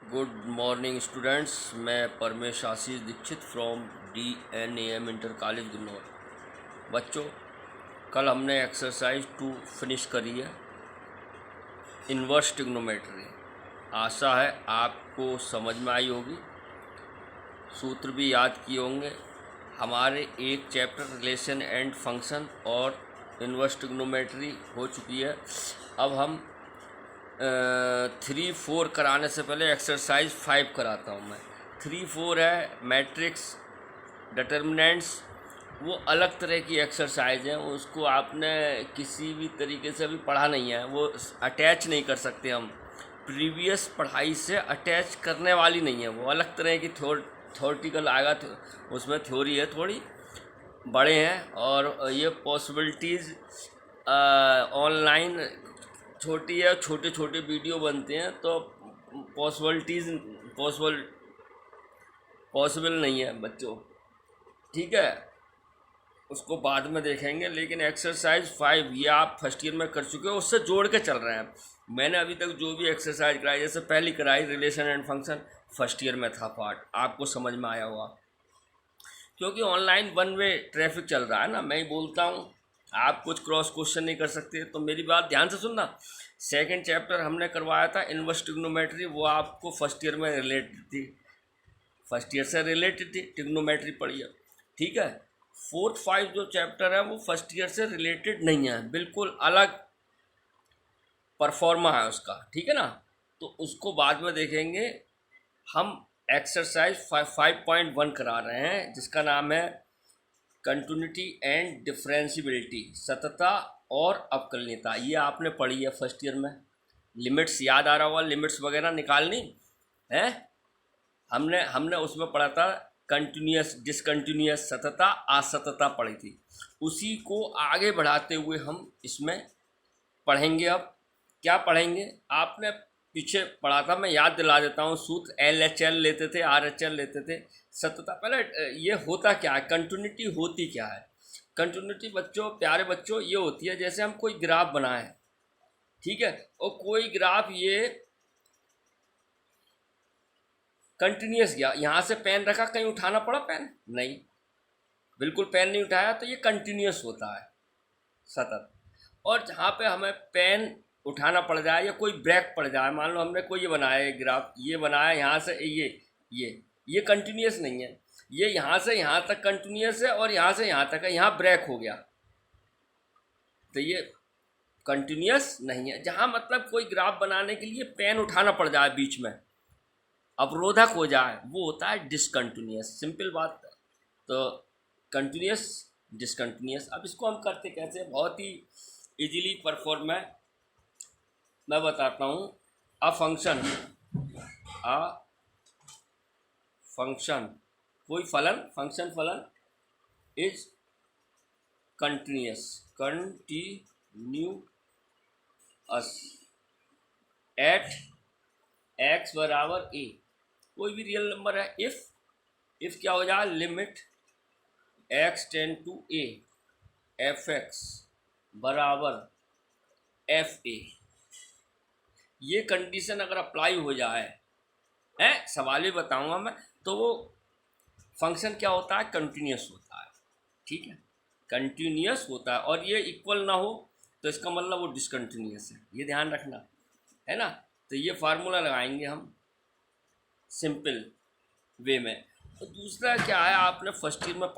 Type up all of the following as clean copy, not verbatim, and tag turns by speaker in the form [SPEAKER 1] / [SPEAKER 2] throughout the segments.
[SPEAKER 1] Good morning students. मैं Paramesh Ashish Dixit from DNAM inter college Gunnaur. बच्चों, कल हमने एक्सरसाइज 2 फिनिश करी है, इन्वर्स ट्रिग्नोमेट्री। आशा है आपको समझ में आई होगी, सूत्र भी याद किए होंगे। हमारे एक चैप्टर रिलेशन एंड फंक्शन और इन्वर्स ट्रिग्नोमेट्री हो चुकी है। अब हम 3-4 कराने से पहले एक्सरसाइज 5 कराता हूँ मैं। 3-4 है मैट्रिक्स डिटर्मिनेंट्स, वो अलग तरह की एक्सरसाइज है, उसको आपने किसी भी तरीके से अभी पढ़ा नहीं है, वो अटैच नहीं कर सकते हम, प्रीवियस पढ़ाई से अटैच करने वाली नहीं है, वो अलग तरह की थ्योरेटिकल आएगा, उसमें थ्योरी है, थोड़ी बड़े हैं। और ये पॉसिबिलिटीज़ ऑनलाइन छोटी है, छोटे छोटे वीडियो बनते हैं, तो पॉसिबिलिटीज़ पॉसिबल नहीं है बच्चों, ठीक है, उसको बाद में देखेंगे। लेकिन एक्सरसाइज 5 ये आप फर्स्ट ईयर में कर चुके हो, उससे जोड़ के चल रहे हैं। मैंने अभी तक जो भी एक्सरसाइज कराई, जैसे पहली कराई relation and function, first year में था पार्ट, आपको समझ में आया हुआ, क्योंकि ऑनलाइन वन वे ट्रैफिक चल रहा है ना, मैं ही बोलता हूँ, आप कुछ क्रॉस क्वेश्चन नहीं कर सकते। तो मेरी बात ध्यान से सुनना। सेकंड चैप्टर हमने करवाया था इन्वर्स ट्रिग्नोमेट्री, वो आपको फर्स्ट ईयर में रिलेटेड थी, फर्स्ट ईयर से रिलेटेड थी, ट्रिग्नोमेट्री पढ़ी है, ठीक है। 4-5 जो चैप्टर है वो फर्स्ट ईयर से रिलेटेड नहीं है, बिल्कुल अलग परफॉर्मा है उसका, ठीक है ना। तो उसको बाद में देखेंगे। हम एक्सरसाइज 5.1 करा रहे हैं, जिसका नाम है कंटिन्यूटी एंड डिफरेंशिबिलिटी, सततता और अवकलनीयता। ये आपने पढ़ी है फर्स्ट ईयर में, लिमिट्स याद आ रहा होगा, लिमिट्स वगैरह निकालनी है। हमने हमने उसमें पढ़ा था कंटिन्यूस, डिसकंटिन्यूस, सततता, असततता पढ़ी थी। उसी को आगे बढ़ाते हुए हम इसमें पढ़ेंगे। अब क्या पढ़ेंगे, आपने पीछे पढ़ा था, मैं याद दिला देता हूँ। सूत्र LHL लेते थे, RHL लेते थे, सततता। पहले ये होता क्या है, कंटिन्यूटी होती क्या है। कंटिन्यूटी बच्चों, प्यारे बच्चों, ये होती है जैसे हम कोई ग्राफ बनाए, ठीक है, और कोई ग्राफ ये कंटिन्यूस गया, यहाँ से पेन रखा, कहीं उठाना पड़ा पेन, नहीं, बिल्कुल पेन नहीं उठाया, तो ये कंटिन्यूस होता है, सतत। और जहाँ पे हमें पेन उठाना पड़ जाए या कोई ब्रेक पड़ जाए, मान लो हमने कोई ये बनाया है ग्राफ, ये बनाया यहाँ से ये कंटिन्यूस नहीं है, ये यहाँ से यहाँ तक कंटिन्यूस है और यहाँ से यहाँ तक है, यहाँ ब्रेक हो गया, तो ये कंटिन्यूस नहीं है। जहाँ मतलब कोई ग्राफ बनाने के लिए पेन उठाना पड़ जाए, बीच में अवरोधक हो जाए, वो होता है डिसकंटिन्यूस, सिंपल बात। तो कंटिन्यूस, डिसकंटिन्यूस। अब इसको हम करते कैसे, बहुत ही इजीली परफॉर्म है, मैं बताता हूँ। अ फंक्शन कोई फलन, फंक्शन फलन इज कंटिन्यूस एट x बराबर a, कोई भी रियल नंबर है। इफ क्या हो जाए, limit x tend to a f(x) बराबर fa, ये कंडीशन अगर अप्लाई हो जाए, है सवाल भी बताऊंगा मैं, तो वो फंक्शन क्या होता है, कंटिन्यूस होता है, ठीक है, कंटिन्यूस होता है। और ये इक्वल ना हो तो इसका मतलब वो डिसकंटिन्यूस है, ये ध्यान रखना, है ना। तो ये फार्मूला लगाएंगे हम सिंपल वे में। तो दूसरा क्या है, आपने फर्स्ट ईयर में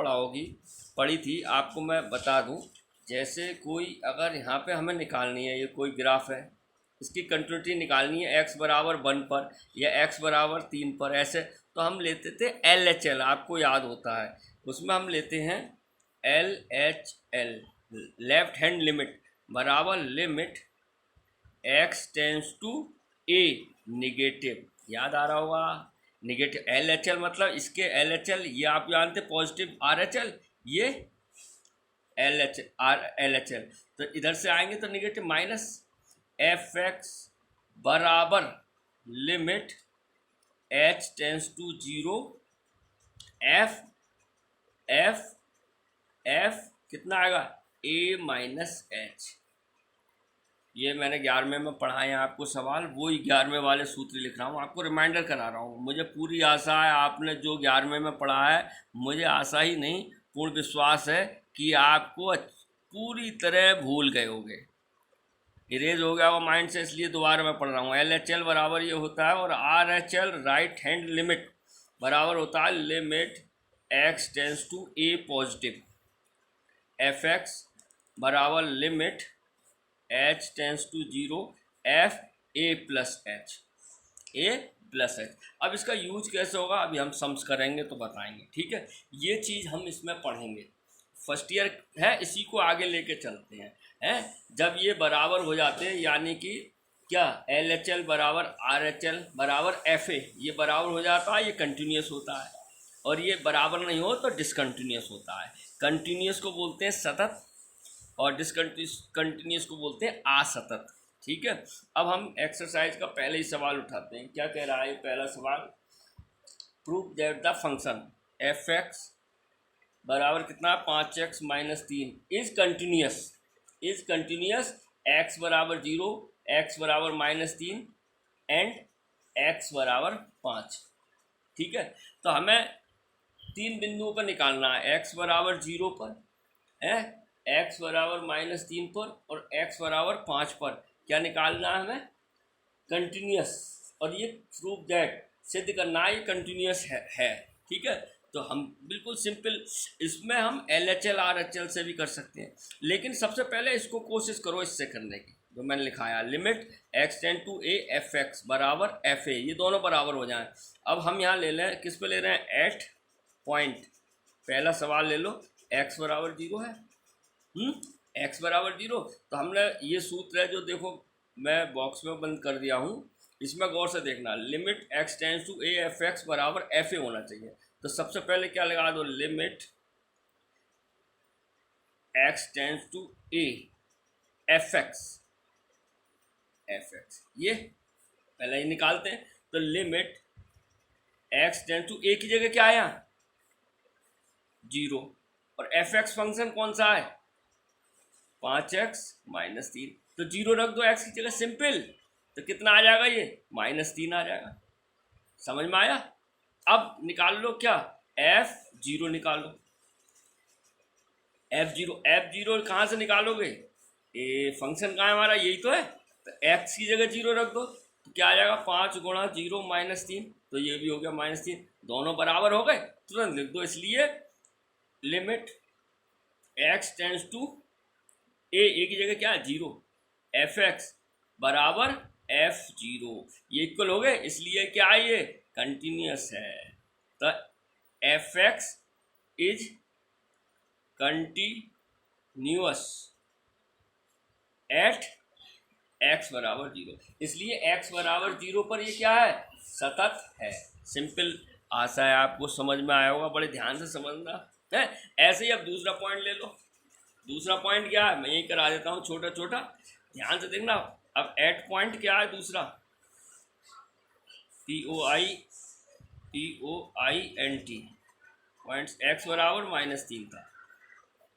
[SPEAKER 1] पढ़ी थी, आपको मैं बता दूं। जैसे कोई अगर यहाँ पे हमें निकालनी है, ये कोई ग्राफ है, इसकी कंटिन्यूटी निकालनी है x बराबर 1 पर या x बराबर 3 पर, ऐसे तो हम लेते थे LHL, आपको याद होता है, उसमें हम लेते हैं LHL, लेफ्ट हैंड लिमिट बराबर limit x tends to a, negative, याद आ रहा होगा, निगेटिव LHL मतलब इसके LHL, ये आप जानते पॉजिटिव RHL, ये LHL, तो इधर से आएंगे तो निगेटिव माइनस f(x) बराबर limit h tends to 0 f कितना आएगा, a माइनस h, ये मैंने 11वें में पढ़ाए हैं आपको सवाल, वो 11वें वाले सूत्र लिख रहा हूँ, आपको रिमाइंडर करा रहा हूँ। मुझे पूरी आशा है आपने जो 11वें में पढ़ा है, मुझे आशा ही नहीं पूर्ण विश्वास है कि आपको पूरी तरह भूल गए होंगे, इरेज हो गया वो माइंड से, इसलिए दोबारा मैं पढ़ रहा हूँ। LHL बराबर ये होता है, और RHL राइट हैंड लिमिट बराबर होता है limit x tends to a positive, fx बराबर limit h tends to 0 f a plus h। अब इसका यूज कैसे होगा अभी हम सम्स करेंगे तो बताएंगे, ठीक है। ये चीज़ हम इसमें पढ़ेंगे, फर्स्ट ईयर है, इसी को आगे लेके चलते हैं। जब ये बराबर हो जाते हैं, यानी कि क्या LHL बराबर RHL बराबर FA, ये बराबर हो जाता है, ये कंटिन्यूस होता है, और ये बराबर नहीं हो तो डिसकंटिन्यूस होता है। कंटिन्यूस को बोलते हैं सतत, और डिसकंटिन्यूस को बोलते हैं असतत, ठीक है। अब हम एक्सरसाइज का पहले ही सवाल उठाते हैं। क्या कह रहा है पहला सवाल, prove that the function fx बराबर कितना 5x minus 3 is continuous x बराबर 0, x बराबर माइनस 3 एंड x बराबर 5, ठीक है। तो हमें 3 बिंदुओं पर निकालना है, x बराबर 0 पर है, x बराबर माइनस 3 पर, और x बराबर 5 पर। क्या निकालना है हमें, कंटिन्यूस, और ये प्रूव दैट सिद्ध करना है ये कंटिन्यूस है, ठीक है। तो हम बिल्कुल सिंपल, इसमें हम LHL RHL से भी कर सकते हैं, लेकिन सबसे पहले इसको कोशिश करो इससे करने की, जो मैंने लिखाया limit x tend to a fx बराबर fa, ये दोनों बराबर हो जाएं। अब हम यहाँ ले लें, किस पे ले रहे हैं, एट पॉइंट, पहला सवाल ले लो, x बराबर 0 है, x बराबर 0। तो हमने ये सूत्र है जो देखो मैं बॉक्स में बंद कर दिया हूँ, इसमें गौर से देखना, limit x tends to a fx बराबर fa होना चाहिए। तो सबसे पहले क्या लगा दो, limit x tends to a fx, ये पहले ही निकालते हैं। तो limit x tends to a की जगह क्या है यहाँ 0, और fx फंक्शन कौन सा है 5x माइनस 3, तो 0 रख दो x की जगह, सिंपल। तो कितना आ जाएगा, ये -3 आ जाएगा, समझ में आया। अब निकाल लो क्या, f0 निकाल लो, f0 कहाँ से निकालोगे, ए फंक्शन कहाँ है हमारा, यही तो है। तो x की जगह 0 रख दो, तो क्या आ जाएगा 5 गुणा 0 माइनस 3, तो ये भी हो गया -3, दोनों बराबर हो गए, तुरंत लिख दो। इसलिए limit x tends to a की जगह क्या है 0, fx बराबर f0, ये इक्वल हो गए, इसलिए क्या है ये कंटिन्यूस है। तो fx is continuous at x बराबर 0, इसलिए x बराबर 0 पर ये क्या है, सतत है। सिंपल, आशा है आपको समझ में आया होगा, बड़े ध्यान से समझना है। ऐसे ही अब दूसरा पॉइंट ले लो, दूसरा पॉइंट क्या है, मैं यही करा देता हूँ छोटा छोटा, ध्यान से देखना। अब एट पॉइंट क्या है दूसरा, POINT पॉइंट्स x बराबर -3 था,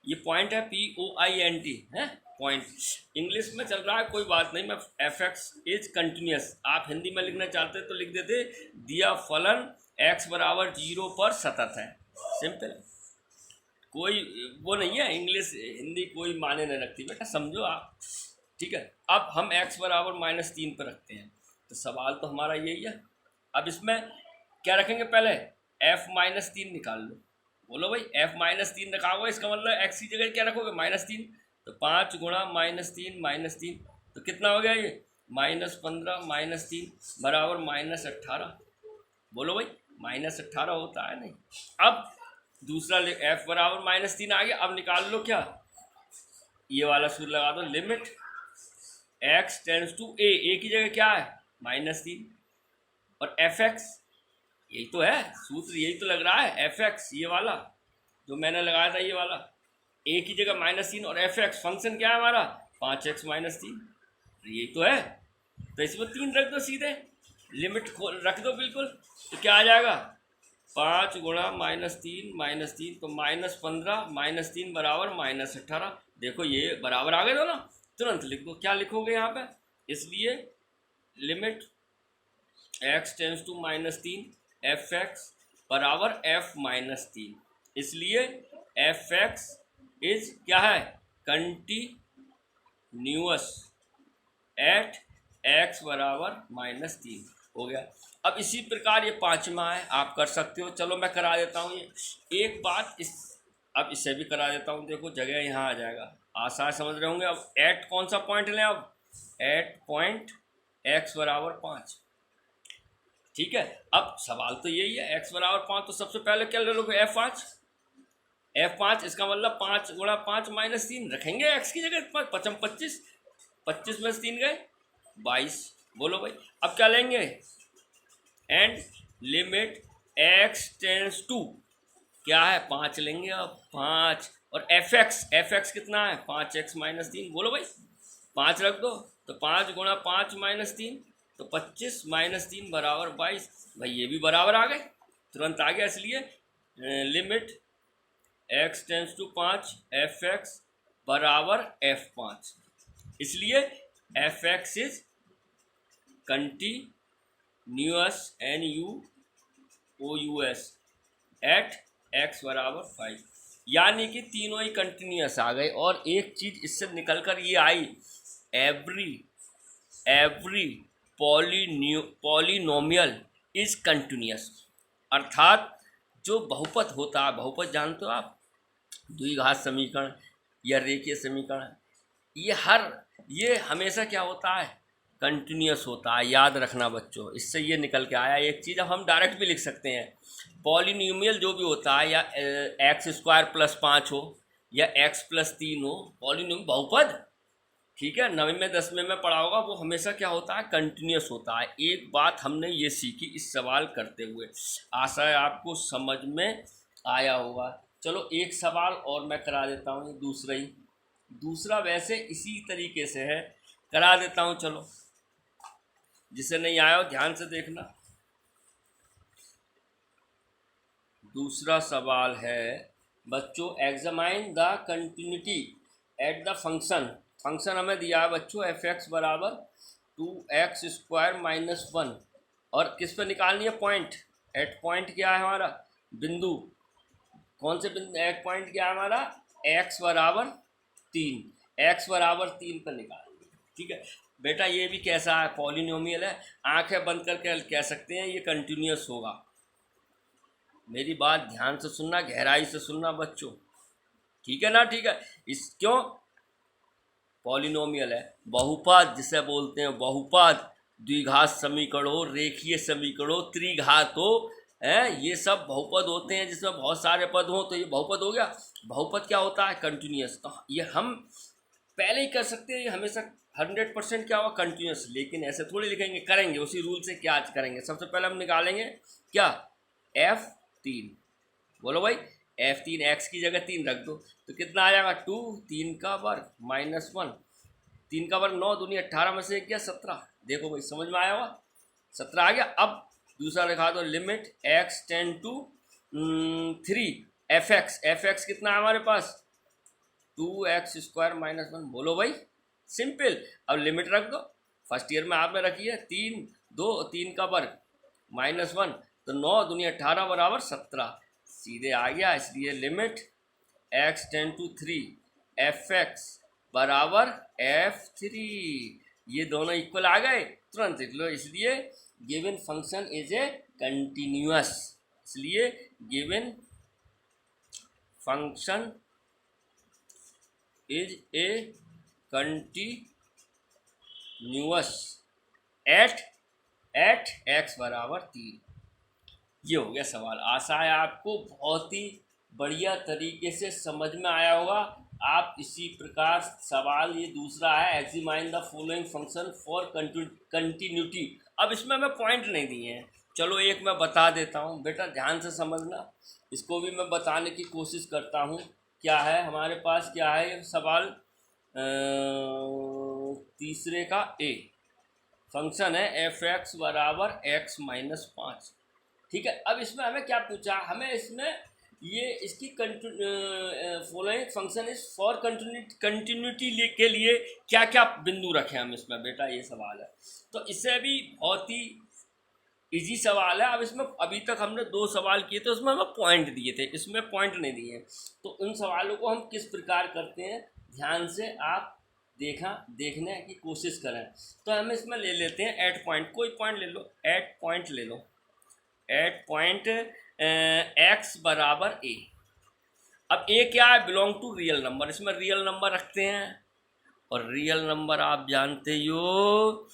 [SPEAKER 1] ये पॉइंट है POINT है, पॉइंट इंग्लिश में चल रहा है, कोई बात नहीं, मैं fx इज कंटिन्यूस, आप हिंदी में लिखना चाहते तो लिख देते, दिया फलन x बराबर 0 पर सतत है, सिंपल, कोई वो नहीं है, इंग्लिश हिंदी कोई माने नहीं रखती बेटा, समझो आप, ठीक है। अब हम x बराबर -3 पर रखते हैं, तो सवाल तो हमारा यही है। अब इसमें क्या रखेंगे, पहले f-3 निकाल लो, बोलो भाई f-3 रखा, इसका मतलब x की जगह क्या रखोगे -3, तो 5 गुणा -3 तो कितना हो गया ये -15 -3 बराबर -18, बोलो भाई -18 होता है नहीं। अब दूसरा f बराबर -3 आ गया, अब निकाल लो क्या, ये वाला सूत्र लगा दो, limit x tends to a की जगह क्या है -3, और fx यही तो है सूत्र, यही तो लग रहा है fx, ये वाला जो मैंने लगाया था, ये वाला a की जगह -3, और fx फंक्शन क्या है हमारा 5x माइनस 3, यही तो है। तो इसमें 3 रख दो, सीधे लिमिट रख दो बिल्कुल, तो क्या आ जाएगा 5 गुणा -3 तो -15 -3 बराबर -18, देखो ये बराबर आ गए दो ना, तुरंत लिख दो। क्या लिखोगे यहाँ पे? इसलिए limit x tends to -3 fx बराबर f -3, इसलिए fx इज क्या है? कंटिन्यूअस एट x बराबर -3 हो गया। अब इसी प्रकार ये पांचवा है, आप कर सकते हो। चलो मैं करा देता हूँ ये एक बात, अब इससे भी करा देता हूँ। देखो जगह यहाँ आ जाएगा, आसान समझ रहे होंगे। अब एट कौन सा पॉइंट लें? अब एट पॉइंट x बराबर 5, ठीक है। अब सवाल तो यही है, x बराबर 5, तो सबसे पहले क्या ले लोगे? f5, इसका मतलब 5 गुणा 5 -3 रखेंगे x की जगह। 5 25, 25 में 3 गए 22। बोलो भाई, अब क्या लेंगे? And limit x tends to क्या है? 5 लेंगे। अब 5 और fx कितना है? 5x -3। बोलो भाई, 5 रख दो, तो 5 गुणा 5 -3, तो 25 -3 बराबर 22। भाई ये भी बराबर आ गए, तुरंत आ गया। इसलिए limit x tends to 5 fx बराबर f5, इसलिए fx is continuous NUOUS at x बराबर 5, यानी कि तीनों ही कंटिन्यूअस आ गए। और एक चीज इससे निकल कर ये आई, एवरी पॉलिनोमियल इज कंटिन्यूअस, अर्थात जो बहुपद होता है, बहुपद जानते हो आप, द्विघात समीकरण या रेखीय समीकरण, ये हमेशा क्या होता है? कंटिन्यूअस होता है। याद रखना बच्चों, इससे ये निकल के आया एक चीज़। अब हम डायरेक्ट भी लिख सकते हैं, पॉलिनोमियल जो भी होता है, या x² + 5 हो या x + 3 हो, पॉलिनोमियल बहुपद, ठीक है, 9वीं में 10वीं में पढ़ा होगा, वो हमेशा क्या होता है? कंटिन्यूअस होता है। एक बात हमने ये सीखी इस सवाल करते हुए, आशा है आपको समझ में आया होगा। चलो एक सवाल और मैं करा देता हूँ, दूसरा वैसे इसी तरीके से है, करा देता हूँ। चलो, जिसे नहीं आया हो ध्यान से देखना। दूसरा सवाल है बच्चों, examine the continuity at the function हमें दिया है बच्चों fx बराबर 2x² - 1, और किस पे निकालनी है? पॉइंट। एट पॉइंट क्या है हमारा? बिंदु। कौन से बिंदु? एट पॉइंट क्या है हमारा? x बराबर 3, x बराबर 3 पर निकालनी है, ठीक है बेटा। ये भी कैसा है? पॉलिनोमियल है। आंखें बंद करके कह सकते हैं ये कंटिन्यूअस होगा। मेरी बात ध्यान से सुनना, गहराई से सुनना बच्चों, ठीक है ना? ठीक है। क्यों? पॉलिनोमियल है, बहुपद जिसे बोलते हैं, बहुपद, द्विघात समीकरण हो, रेखीय समीकरण हो, त्रिघात हो, ये सब बहुपद होते हैं जिसमें बहुत सारे पद हो, तो ये बहुपद हो गया। बहुपद क्या होता है? कंटिन्यूअस। तो ये हम पहले ही कर सकते हैं, ये हमेशा 100% क्या होगा? कंटिन्यूअस। लेकिन ऐसे थोड़ी लिखेंगे, करेंगे उसी रूल से। क्या करेंगे? सबसे पहले हम निकालेंगे क्या? f3। बोलो भाई, f3, x की जगह 3 रख दो, तो कितना आ जाएगा? 2, 3 का वर्ग -1, 3 का वर्ग 9 दूनी 18 में से 1 गया 17। देखो भाई, समझ में आया होगा, 17 आ गया। अब दूसरा लिखा दो, limit x tend to 3 fx कितना है हमारे पास? 2x² - 1। बोलो भाई, सिंपल। अब लिमिट रख दो, फर्स्ट ईयर में आपने रखी है, 3 2 3 का वर्ग -1, तो 9 दूनी 18 बराबर 17, सीधे आ गया। इसलिए limit x tend to 3 fx बराबर f3, ये दोनों इक्वल आ गए, तुरंत लिख लो। इसलिए given function is a continuous, इसलिए given function is a continuous at x बराबर 3। ये हो गया सवाल। आशा है आपको बहुत ही बढ़िया तरीके से समझ में आया होगा। आप इसी प्रकार सवाल, ये दूसरा है, examine the following function for continuity. अब इसमें मैं पॉइंट नहीं दिए हैं, चलो एक मैं बता देता हूँ बेटा, ध्यान से समझना। इसको भी मैं बताने की कोशिश करता हूँ। क्या है हमारे पास? क्या है सवाल? तीसरे का ए फंक्शन है fx बराबर x - 5, ठीक है। अब इसमें हमें क्या पूछा? हमें इसमें ये इसकी following function is for continuity के लिए क्या क्या बिंदु रखें हम इसमें बेटा, ये सवाल है। तो इससे भी बहुत ही इजी सवाल है। अब इसमें अभी तक हमने 2 सवाल किए थे, उसमें हमें पॉइंट दिए थे, इसमें पॉइंट नहीं दिए। तो उन सवालों को हम किस प्रकार करते हैं, ध्यान से आप देखने की कोशिश करें। तो हम इसमें ले लेते हैं एट पॉइंट, कोई पॉइंट ले लो, एट पॉइंट ले लो, एट पॉइंट एक्स बराबर ए। अब ए क्या है, बिलोंग टू रियल नंबर, इसमें रियल नंबर रखते हैं। और रियल नंबर आप जानते हो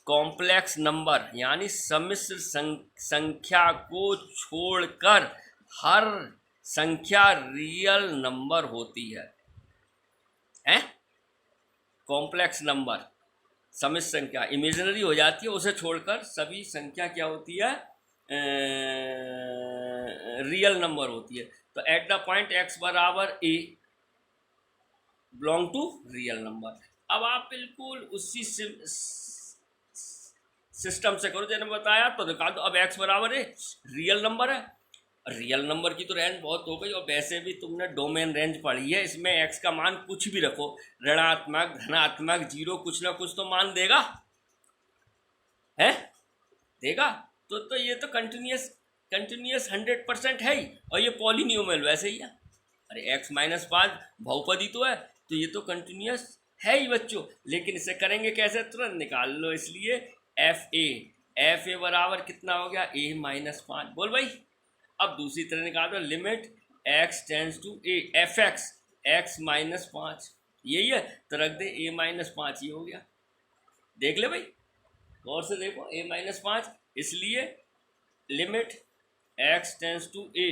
[SPEAKER 1] कॉम्प्लेक्स नंबर यानी सम्मिश्र संख्या को छोड़कर हर संख्या रियल नंबर होती है। कॉम्प्लेक्स नंबर सम्मिश्र संख्या इमेजिनरी हो जाती है, उसे छोड़कर सभी संख्या क्या होती है, रियल नंबर होती है। तो एट द पॉइंट एक्स बराबर ए बिलोंग टू रियल नंबर। अब आप बिल्कुल उसी सिस्टम से करो जैसे बताया, तो निकाल दो। अब एक्स बराबर है, रियल नंबर है, रियल नंबर की तो रेंज बहुत हो गई, और वैसे भी तुमने डोमेन रेंज पढ़ी है, इसमें एक्स का मान कुछ भी रखो, ऋणात्मक धनात्मक जीरो, कुछ ना कुछ तो मान देगा, है देगा। तो ये तो कंटिन्यूस 100% है ही, और ये पॉलिनोमियल वैसे ही है। अरे एक्स माइनस 5 बहुपदी तो है, तो ये तो कंटिन्यूस है ही बच्चों। लेकिन इसे करेंगे कैसे, तुरंत निकाल लो। इसलिए एफ ए बराबर कितना हो गया, ए माइनस 5। बोल भाई। अब दूसरी तरह निकाल दो, limit x tends to a f x minus 5, यही है, तो रख दे ए माइनस 5, ये हो गया। देख ले भाई, गौर से देखो, ए माइनस 5, इसलिए limit x tends to a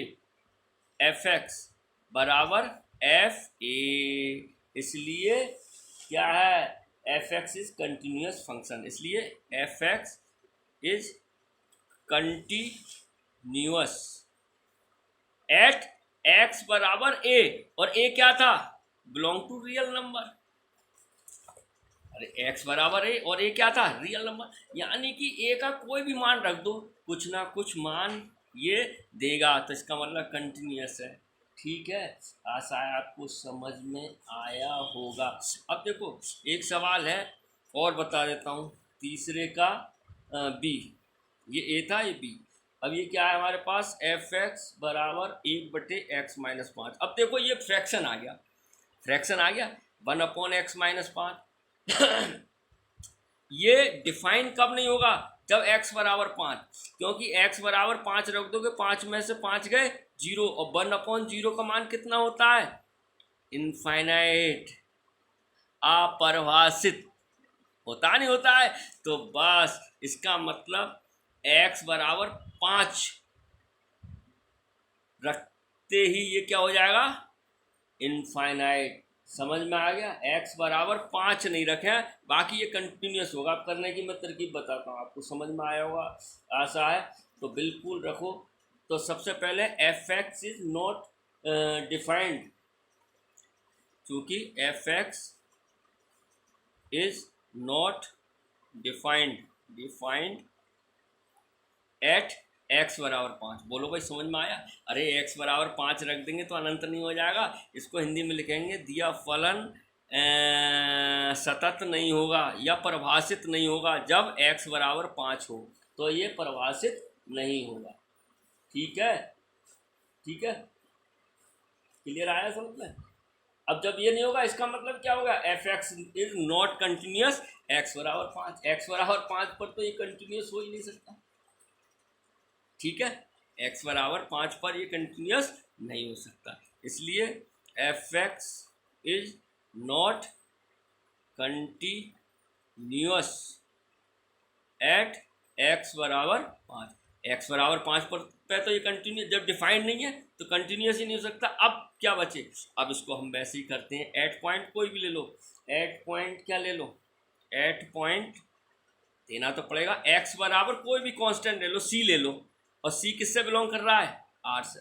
[SPEAKER 1] f x बराबर एफ ए। इसलिए क्या है, f x is continuous function, इसलिए f x is continuous at x बराबर ए। और ए क्या था, बिलोंग टू रियल नंबर। अरे एक्स बराबर ए और ए क्या था, रियल नंबर, यानी कि ए का कोई भी मान रख दो, कुछ ना कुछ मान ये देगा, तो इसका मतलब कंटिन्यूस है। ठीक है, आशा है आपको समझ में आया होगा। अब देखो एक सवाल है और बता देता हूँ, तीसरे का बी, ये ए था, ये बी। अब ये क्या है हमारे पास, एफ एक्स बराबर 1/x-5। अब देखो ये फ्रैक्शन आ गया, 1/x-5। ये डिफाइन कब नहीं होगा, जब x बराबर 5, क्योंकि x बराबर 5 रख दोगे, 5 में से 5 गए 0, और 1/0 का मान कितना होता है, इनफाइनाइट, अपरिभाषित, होता नहीं होता है। तो बस इसका मतलब x बराबर 5 रखते ही ये क्या हो जाएगा, इनफाइनाइट। समझ में आ गया, x बराबर 5 नहीं रखें, बाकी ये कंटिन्यूस होगा। अब करने की मैं तरकीब बताता हूँ, आपको समझ में आया होगा, आशा है। तो बिल्कुल रखो। तो सबसे पहले f x is not defined, चूँकि f x is not defined at x बराबर 5। बोलो भाई, समझ में आया। अरे एक्स बराबर 5 रख देंगे तो अनंत नहीं हो जाएगा, इसको हिंदी में लिखेंगे दिया फलन सतत नहीं होगा या परिभाषित नहीं होगा। जब एक्स बराबर 5 हो तो ये परिभाषित नहीं होगा। ठीक है, ठीक है, क्लियर आया समझ में। अब जब ये नहीं होगा, इसका मतलब क्या होगा, F x is not continuous x बराबर 5। एक्स बराबर 5 पर तो ये कंटिन्यूस हो ही नहीं सकता। ठीक है, x बराबर 5 पर ये कंटिन्यूस नहीं हो सकता, इसलिए f x is not continuous at x बराबर 5। x बराबर 5 पर तो ये कंटिन्यूस, जब डिफाइंड नहीं है तो कंटिन्यूस ही नहीं हो सकता। अब क्या बचे, अब इसको हम वैसे ही करते हैं, एट पॉइंट कोई भी ले लो, एट पॉइंट क्या ले लो, एट पॉइंट देना तो पड़ेगा। x बराबर कोई भी कांस्टेंट ले लो, c ले लो, और c किससे बिलोंग कर रहा है, r से।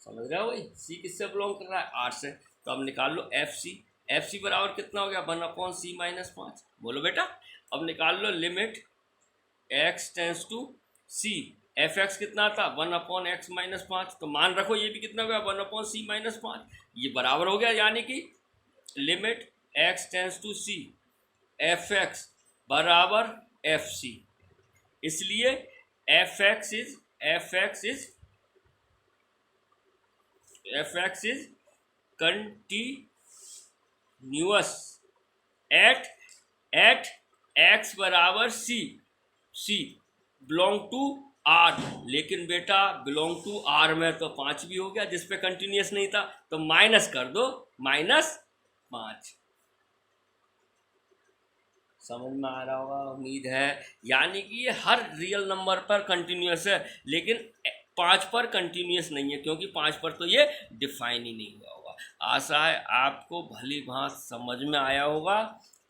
[SPEAKER 1] समझ रहे हो भाई, c किससे बिलोंग कर रहा है, r से। तो अब निकाल लो एफ सी बराबर कितना हो गया, 1/c-5। बोलो बेटा। अब निकाल लो limit x tends to c f x कितना था 1/x-5, तो मान रखो ये भी कितना हो गया 1/c-5, ये बराबर हो गया, यानी कि limit x tends to c f x बराबर एफ सी। इसलिए f x is continuous at x बराबर सी बिलोंग टू आर। लेकिन बेटा बिलोंग टू आर में तो 5 भी हो गया, जिस पे कंटिन्यूअस नहीं था, तो माइनस कर दो, -5। समझ में आ रहा होगा उम्मीद है। यानी कि ये हर रियल नंबर पर कंटिन्यूअस है, लेकिन 5 पर कंटिन्यूअस नहीं है, क्योंकि 5 पर तो ये डिफाइन ही नहीं हुआ होगा। आशा है आपको भली भांति समझ में आया होगा।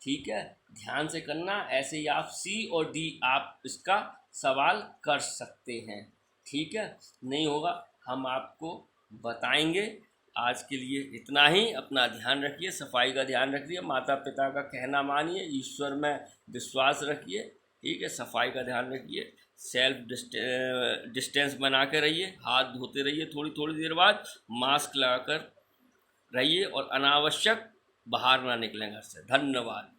[SPEAKER 1] ठीक है, ध्यान से करना, ऐसे ही आप सी और डी आप इसका सवाल कर सकते हैं। ठीक है, नहीं होगा हम आपको बताएंगे। आज के लिए इतना ही। अपना ध्यान रखिए, सफाई का ध्यान रखिए, माता पिता का कहना मानिए, ईश्वर में विश्वास रखिए। ठीक है, सफाई का ध्यान रखिए, सेल्फ डिस्टेंस बना के रहिए, हाथ धोते रहिए थोड़ी थोड़ी देर बाद, मास्क लगाकर रहिए और अनावश्यक बाहर ना निकलें घर से। धन्यवाद।